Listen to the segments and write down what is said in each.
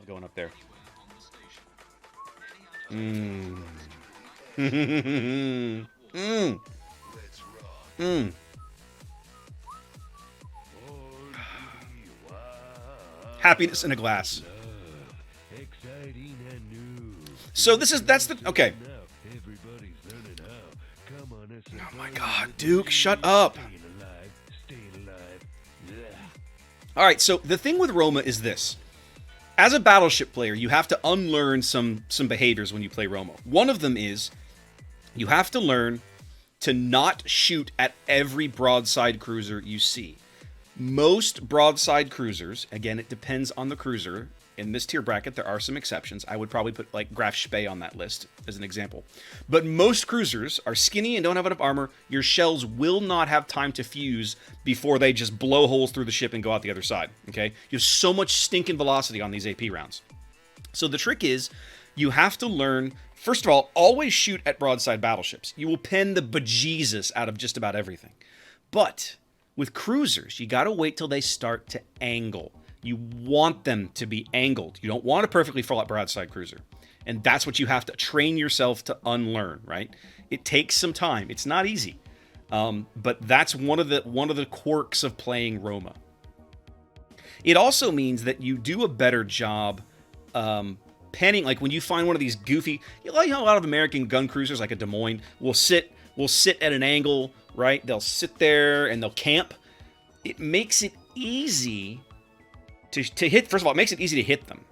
Love going up there. Mmm. Mmm. Mmm. Happiness in a glass. So that's the, okay. Oh my god, Duke, shut up. Alright, so the thing with Roma is this. As a Battleship player, you have to unlearn some behaviors when you play Roma. One of them is, you have to learn to not shoot at every broadside cruiser you see. Most broadside cruisers, again, it depends on the cruiser. In this tier bracket, there are some exceptions. I would probably put, like, Graf Spee on that list as an example. But most cruisers are skinny and don't have enough armor. Your shells will not have time to fuse before they just blow holes through the ship and go out the other side, okay? You have so much stinking velocity on these AP rounds. So the trick is, you have to learn, first of all, always shoot at broadside battleships. You will pen the bejesus out of just about everything. But with cruisers, you gotta wait till they start to angle. You want them to be angled. You don't want a perfectly full-out broadside cruiser. And that's what you have to train yourself to unlearn, right? It takes some time. It's not easy. But that's one of the quirks of playing Roma. It also means that you do a better job penning. Like when you find one of these goofy, you know, a lot of American gun cruisers, like a Des Moines, will sit at an angle, right? They'll sit there and they'll camp. It makes it easy to hit. First of all, it makes it easy to hit them,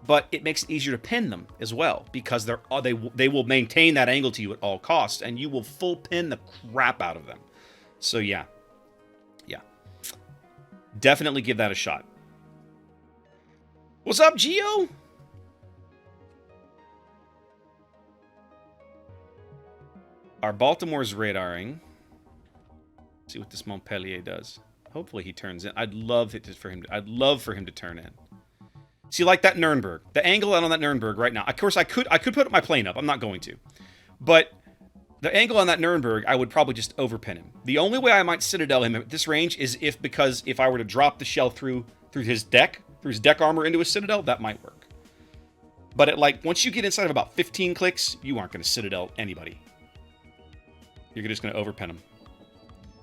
but it makes it easier to pin them as well, because they will maintain that angle to you at all costs, and you will full pin the crap out of them. So yeah, definitely give that a shot. What's up, Geo? Our Baltimore's radaring. Let's see what this Montpellier does. Hopefully he turns in. I'd love for him to turn in. See, like that Nuremberg. The angle on that Nuremberg right now. Of course, I could put my plane up. I'm not going to. But the angle on that Nuremberg, I would probably just overpin him. The only way I might citadel him at this range is if I were to drop the shell through his deck armor into his citadel, that might work. But once you get inside of about 15 clicks, you aren't going to citadel anybody. You're just going to overpin him.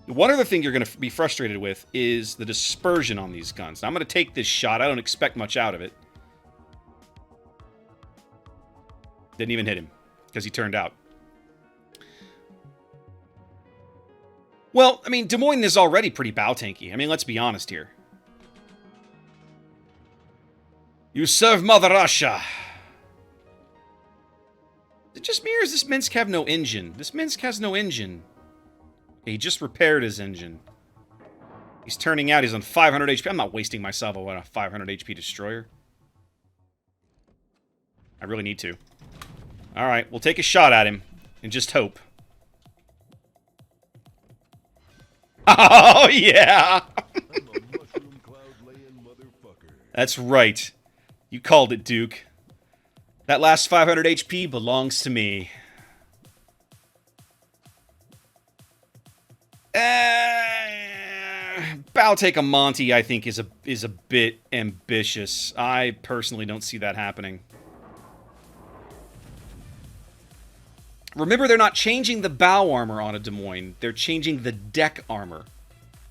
One other thing you're going to be frustrated with is the dispersion on these guns. Now, I'm going to take this shot. I don't expect much out of it. Didn't even hit him, because he turned out. Well, I mean, Des Moines is already pretty bow tanky. I mean, let's be honest here. You serve Mother Russia. Is it just me, or does this Minsk have no engine? This Minsk has no engine. He just repaired his engine. He's turning out. He's on 500 HP. I'm not wasting myself on a 500 HP destroyer. I really need to. Alright, we'll take a shot at him and just hope. Oh, yeah! That's right. You called it, Duke. That last 500 HP belongs to me. Bow take a Monty, I think, is a bit ambitious. I personally don't see that happening. Remember, they're not changing the bow armor on a Des Moines. They're changing the deck armor.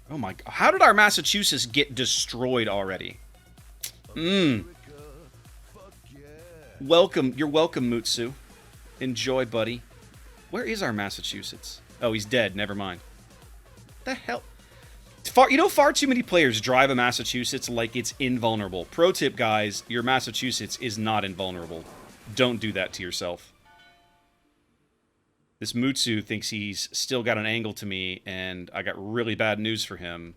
Oh my god. How did our Massachusetts get destroyed already? Welcome. You're welcome, Mutsu. Enjoy, buddy. Where is our Massachusetts? Oh, he's dead. Never mind. The hell? Far too many players drive a Massachusetts like it's invulnerable. Pro tip, guys, your Massachusetts is not invulnerable. Don't do that to yourself. This Mutsu thinks he's still got an angle to me, and I got really bad news for him.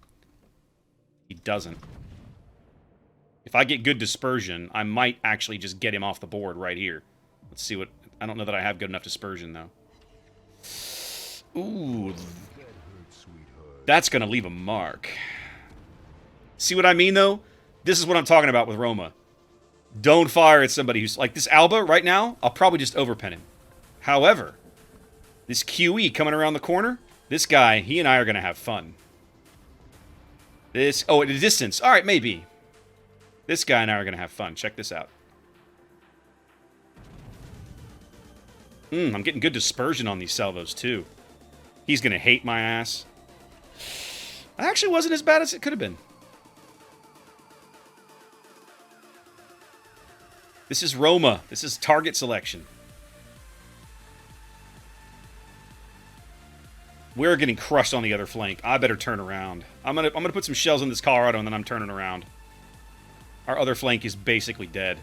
He doesn't. If I get good dispersion, I might actually just get him off the board right here. Let's see what... I don't know that I have good enough dispersion, though. Ooh... That's going to leave a mark. See what I mean, though? This is what I'm talking about with Roma. Don't fire at somebody who's... Like, this Alba, right now, I'll probably just overpin him. However, this QE coming around the corner, this guy, he and I are going to have fun. This... Oh, at a distance. All right, maybe. This guy and I are going to have fun. Check this out. I'm getting good dispersion on these salvos, too. He's going to hate my ass. It actually wasn't as bad as it could have been. This is Roma. This is target selection. We're getting crushed on the other flank. I better turn around. I'm gonna put some shells in this Colorado, and then I'm turning around. Our other flank is basically dead.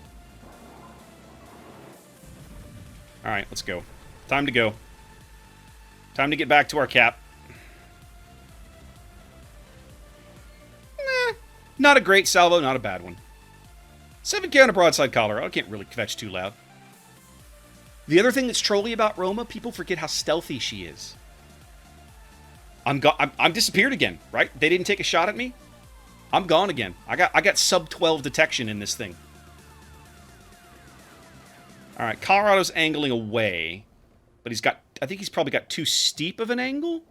Alright, let's go. Time to go. Time to get back to our cap. Not a great salvo, not a bad one. 7K on a broadside Colorado. I can't really fetch too loud. The other thing that's trolly about Roma, people forget how stealthy she is. I'm disappeared again, right? They didn't take a shot at me. I'm gone again. I got sub 12 detection in this thing. All right, Colorado's angling away, but I think he's probably got too steep of an angle.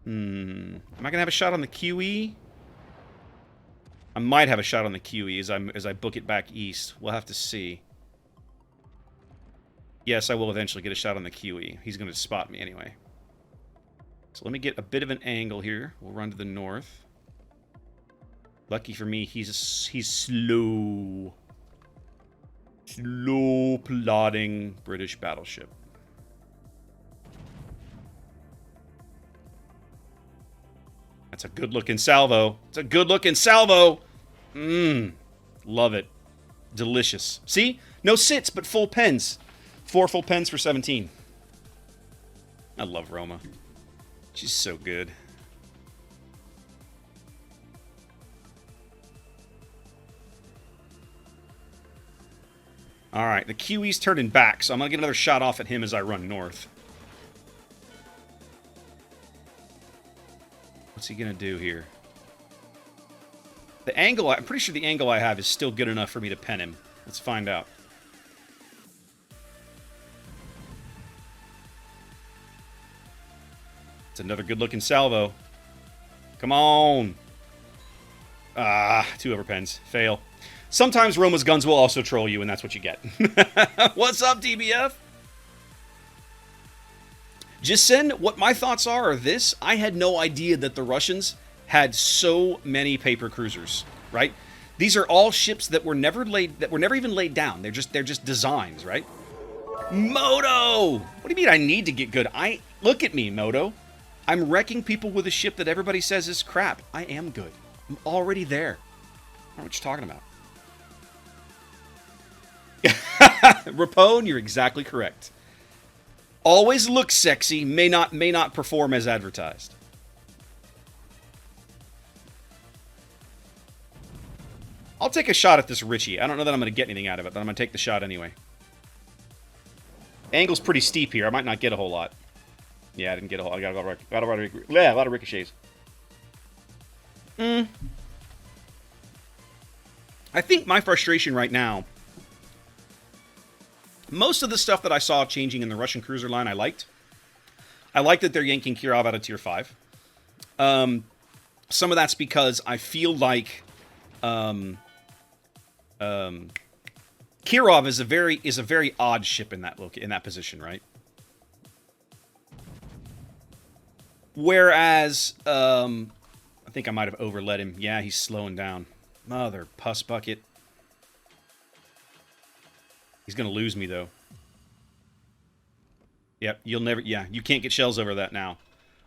Am I gonna have a shot on the QE? I might have a shot on the QE as I book it back east. We'll have to see. Yes, I will eventually get a shot on the QE. He's gonna spot me anyway. So let me get a bit of an angle here. We'll run to the north. Lucky for me, he's slow. Slow plodding British battleship. That's a good-looking salvo. It's a good-looking salvo. Love it. Delicious. See? No sits, but full pens. 4 full pens for 17. I love Roma. She's so good. Alright, the QE's turning back, so I'm going to get another shot off at him as I run north. What's he going to do here? The angle, I'm pretty sure the angle I have is still good enough for me to pen him. Let's find out. It's another good-looking salvo. Come on. 2 overpens. Fail. Sometimes Roma's guns will also troll you, and that's what you get. What's up, DBF? Jisen, what my thoughts are this. I had no idea that the Russians had so many paper cruisers, right? These are all ships that were never even laid down. They're just designs, right? Moto! What do you mean I need to get good? Look at me, Moto. I'm wrecking people with a ship that everybody says is crap. I am good. I'm already there. I don't know what you're talking about. Rapone, you're exactly correct. Always look sexy, may not perform as advertised. I'll take a shot at this Richie. I don't know that I'm going to get anything out of it, but I'm going to take the shot anyway. Angle's pretty steep here. I might not get a whole lot. Yeah, I didn't get a whole lot. I got a lot of ricochets. I think my frustration right now, most of the stuff that I saw changing in the Russian cruiser line I liked. I like that they're yanking Kirov out of Tier 5. Some of that's because I feel like Kirov is a very odd ship in that position, right? Whereas I think I might have overlet him. Yeah, he's slowing down. Mother puss bucket. He's gonna lose me though. Yep, you can't get shells over that now.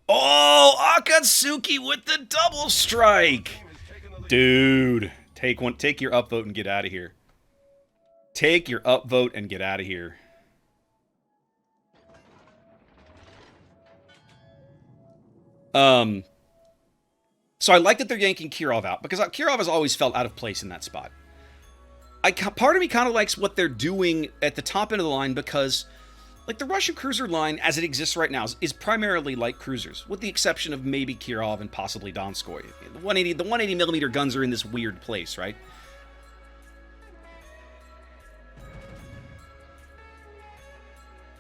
Oh, Akatsuki with the double strike! Dude, take your upvote and get out of here. Take your upvote and get out of here. So I like that they're yanking Kirov out, because Kirov has always felt out of place in that spot. Part of me kind of likes what they're doing at the top end of the line, because like the Russian cruiser line as it exists right now is primarily light cruisers, with the exception of maybe Kirov and possibly Donskoy. The 180 millimeter guns are in this weird place, right?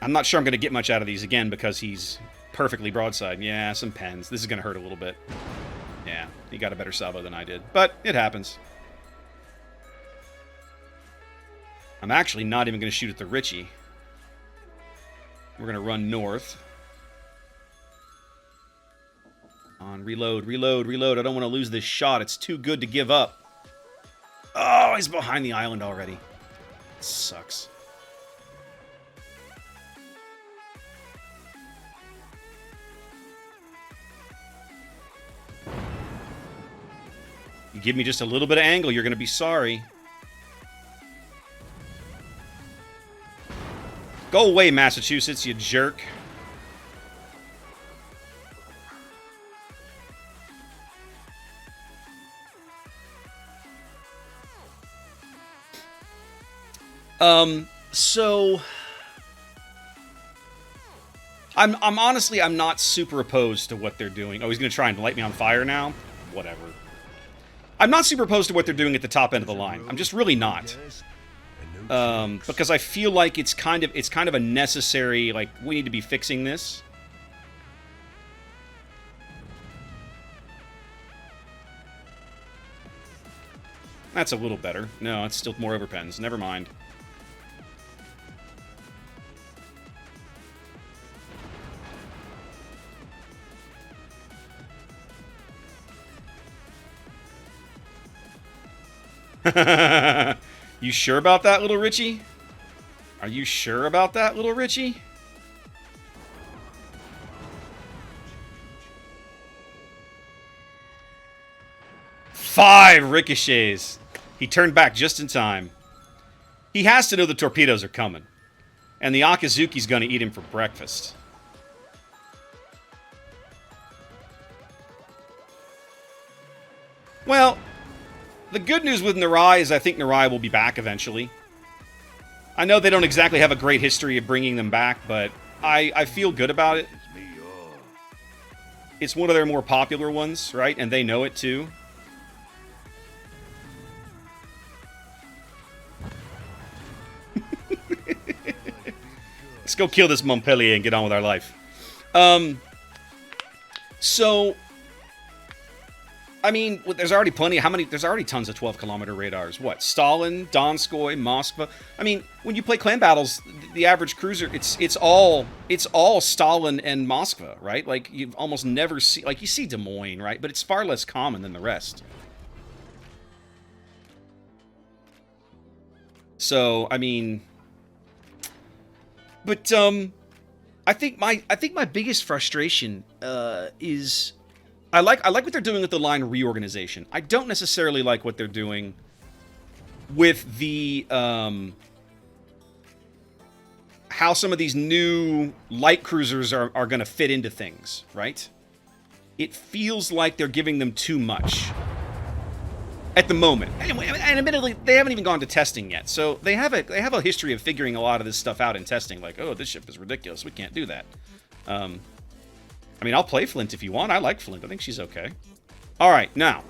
I'm not sure I'm going to get much out of these again because he's perfectly broadside. Yeah, some pens. This is going to hurt a little bit. Yeah, he got a better salvo than I did, but it happens. I'm actually not even going to shoot at the Richie. We're going to run north. On, reload, reload, reload. I don't want to lose this shot. It's too good to give up. Oh, he's behind the island already. It sucks. You give me just a little bit of angle, you're going to be sorry. Go away, Massachusetts, you jerk. So I'm honestly, I'm not super opposed to what they're doing. Oh, he's going to try and light me on fire now? Whatever. I'm not super opposed to what they're doing at the top end of the line. I'm just really not. Because I feel like it's kind of a necessary, like, we need to be fixing this. That's a little better. No, it's still more overpens. Never mind. You sure about that, little Richie? Are you sure about that, little Richie? Five ricochets. He turned back just in time. He has to know the torpedoes are coming. And the Akazuki's going to eat him for breakfast. Well, the good news with Narai is I think Narai will be back eventually. I know they don't exactly have a great history of bringing them back, but I feel good about it. It's one of their more popular ones, right? And they know it too. Let's go kill this Montpellier and get on with our life. So, I mean, there's already plenty. How many? There's already tons of 12-kilometer radars. What? Stalin, Donskoy, Moskva. I mean, when you play clan battles, the average cruiser, it's all Stalin and Moskva, right? Like you almost never see, like you see Des Moines, right? But it's far less common than the rest. So, I mean, but I think my biggest frustration is. I like what they're doing with the line reorganization. I don't necessarily like what they're doing with the how some of these new light cruisers are going to fit into things, right? It feels like they're giving them too much at the moment. And admittedly, they haven't even gone to testing yet. So they have a history of figuring a lot of this stuff out in testing. Like, oh, this ship is ridiculous. We can't do that. I mean, I'll play Flint if you want. I like Flint. I think she's okay. All right, now,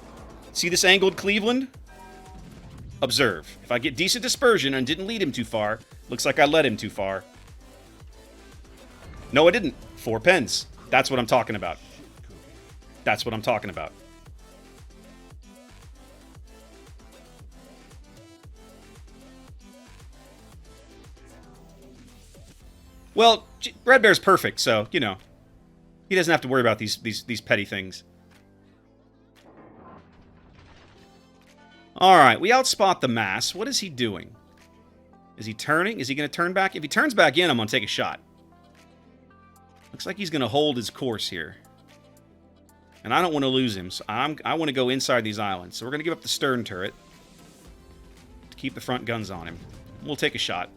see this angled Cleveland? Observe. If I get decent dispersion and didn't lead him too far, looks like I led him too far. No, I didn't. 4 pens. That's what I'm talking about. That's what I'm talking about. Well, Red Bear's perfect, so, you know. He doesn't have to worry about these petty things. Alright, we outspot the mass. What is he doing? Is he turning? Is he going to turn back? If he turns back in, I'm going to take a shot. Looks like he's going to hold his course here. And I don't want to lose him, so I want to go inside these islands. So we're going to give up the stern turret to keep the front guns on him. We'll take a shot.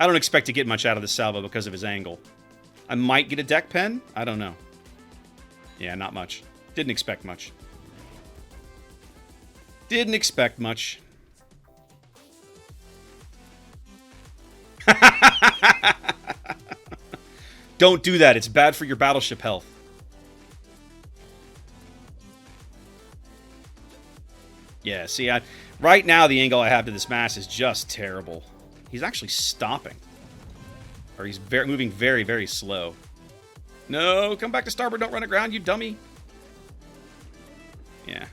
I don't expect to get much out of the salvo because of his angle. I might get a deck pen? I don't know. Yeah, not much. Didn't expect much. Didn't expect much. Don't do that. It's bad for your battleship health. Yeah, see, right now the angle I have to this mass is just terrible. He's actually stopping. Or he's moving very, very slow. No, come back to starboard. Don't run aground, you dummy. Yeah.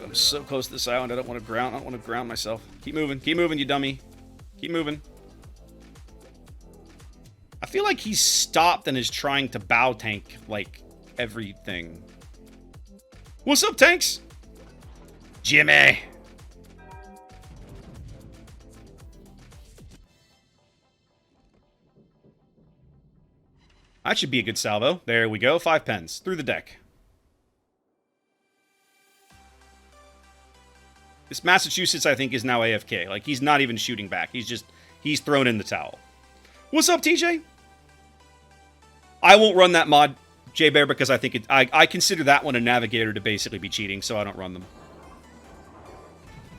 I'm so close to this island. I don't want to ground. I don't want to ground myself. Keep moving, you dummy. Keep moving. I feel like he's stopped and is trying to bow tank, like, everything. What's up, tanks? Jimmy! That should be a good salvo. There we go. 5 pens. Through the deck. This Massachusetts, I think, is now AFK. Like, he's not even shooting back. He's thrown in the towel. What's up, TJ? I won't run that mod, J-Bear, because I think I consider that one a navigator to basically be cheating, so I don't run them.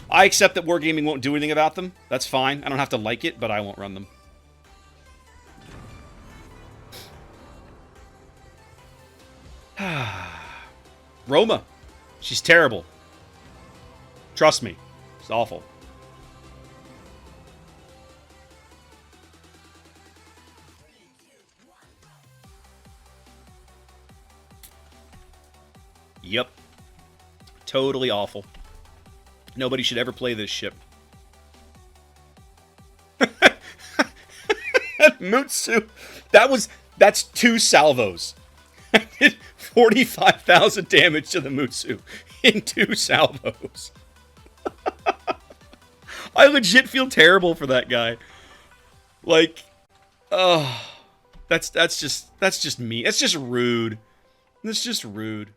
I accept that Wargaming won't do anything about them. That's fine. I don't have to like it, but I won't run them. Roma. She's terrible. Trust me. It's awful. Yep. Totally awful. Nobody should ever play this ship. Mutsu. That's 2 salvos. I did 45,000 damage to the Mutsu in 2 salvos. I legit feel terrible for that guy. Like, oh, that's just me. That's just rude. That's just rude.